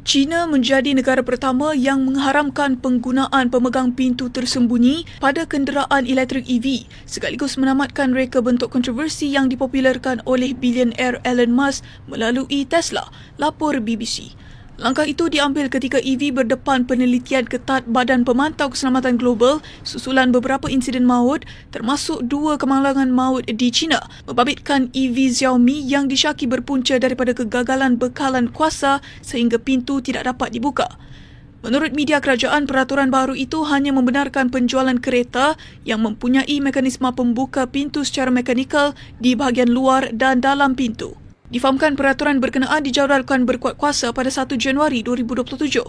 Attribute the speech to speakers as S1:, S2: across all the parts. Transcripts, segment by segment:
S1: China menjadi negara pertama yang mengharamkan penggunaan pemegang pintu tersembunyi pada kenderaan elektrik EV sekaligus menamatkan reka bentuk kontroversi yang dipopularkan oleh bilioner Elon Musk melalui Tesla, lapor BBC. Langkah itu diambil ketika EV berdepan penelitian ketat Badan Pemantau Keselamatan Global susulan beberapa insiden maut termasuk 2 kemalangan maut di China membabitkan EV Xiaomi yang disyaki berpunca daripada kegagalan bekalan kuasa sehingga pintu tidak dapat dibuka. Menurut media kerajaan, peraturan baru itu hanya membenarkan penjualan kereta yang mempunyai mekanisme pembuka pintu secara mekanikal di bahagian luar dan dalam pintu. Difahamkan peraturan berkenaan dijadualkan berkuat kuasa pada 1 Januari 2027.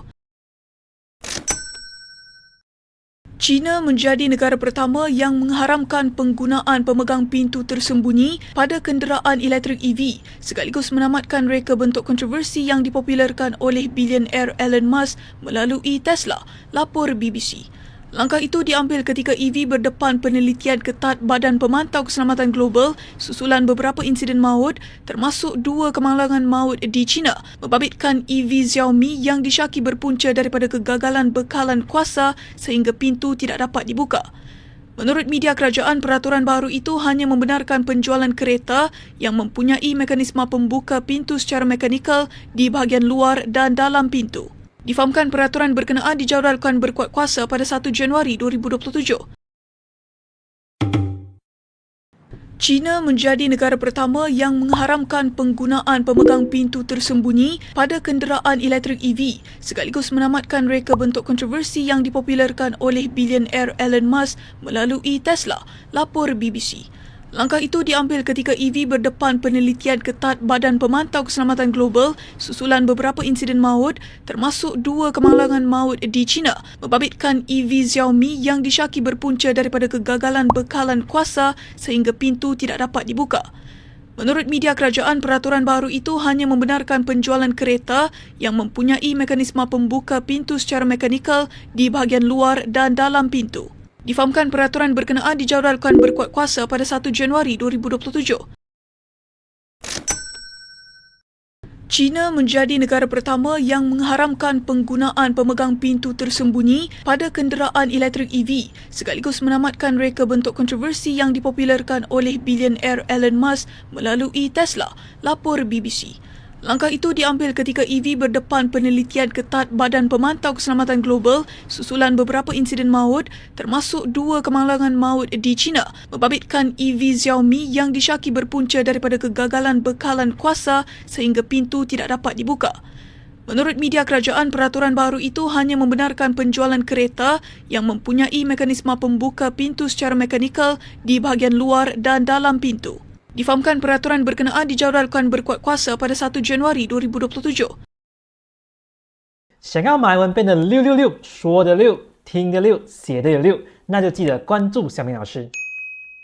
S1: China menjadi negara pertama yang mengharamkan penggunaan pemegang pintu tersembunyi pada kenderaan elektrik EV sekaligus menamatkan reka bentuk kontroversi yang dipopularkan oleh bilioner Elon Musk melalui Tesla, lapor BBC. Langkah itu diambil ketika EV berdepan penelitian ketat Badan Pemantau Keselamatan Global susulan beberapa insiden maut termasuk 2 kemalangan maut di China membabitkan EV Xiaomi yang disyaki berpunca daripada kegagalan bekalan kuasa sehingga pintu tidak dapat dibuka. Menurut media kerajaan, peraturan baru itu hanya membenarkan penjualan kereta yang mempunyai mekanisme pembuka pintu secara mekanikal di bahagian luar dan dalam pintu. Difahamkan peraturan berkenaan dijadualkan berkuat kuasa pada 1 Januari 2027. China menjadi negara pertama yang mengharamkan penggunaan pemegang pintu tersembunyi pada kenderaan elektrik EV sekaligus menamatkan reka bentuk kontroversi yang dipopularkan oleh bilioner Elon Musk melalui Tesla, lapor BBC. Langkah itu diambil ketika EV berdepan penelitian ketat Badan Pemantau Keselamatan Global susulan beberapa insiden maut termasuk 2 kemalangan maut di China membabitkan EV Xiaomi yang disyaki berpunca daripada kegagalan bekalan kuasa sehingga pintu tidak dapat dibuka. Menurut media kerajaan, peraturan baru itu hanya membenarkan penjualan kereta yang mempunyai mekanisme pembuka pintu secara mekanikal di bahagian luar dan dalam pintu. Difahamkan peraturan berkenaan dijadualkan berkuat kuasa pada 1 Januari 2027. China menjadi negara pertama yang mengharamkan penggunaan pemegang pintu tersembunyi pada kenderaan elektrik EV sekaligus menamatkan reka bentuk kontroversi yang dipopularkan oleh bilioner Elon Musk melalui Tesla, lapor BBC. Langkah itu diambil ketika EV berdepan penelitian ketat Badan Pemantau Keselamatan Global susulan beberapa insiden maut termasuk 2 kemalangan maut di China membabitkan EV Xiaomi yang disyaki berpunca daripada kegagalan bekalan kuasa sehingga pintu tidak dapat dibuka. Menurut media kerajaan, peraturan baru itu hanya membenarkan penjualan kereta yang mempunyai mekanisme pembuka pintu secara mekanikal di bahagian luar dan dalam pintu. Difahamkan peraturan berkenaan dijadualkan berkuat kuasa pada 1 Januari 2027.
S2: 想要马来文变得666，说的6，听的6，写的有6，那就记得关注小明老师。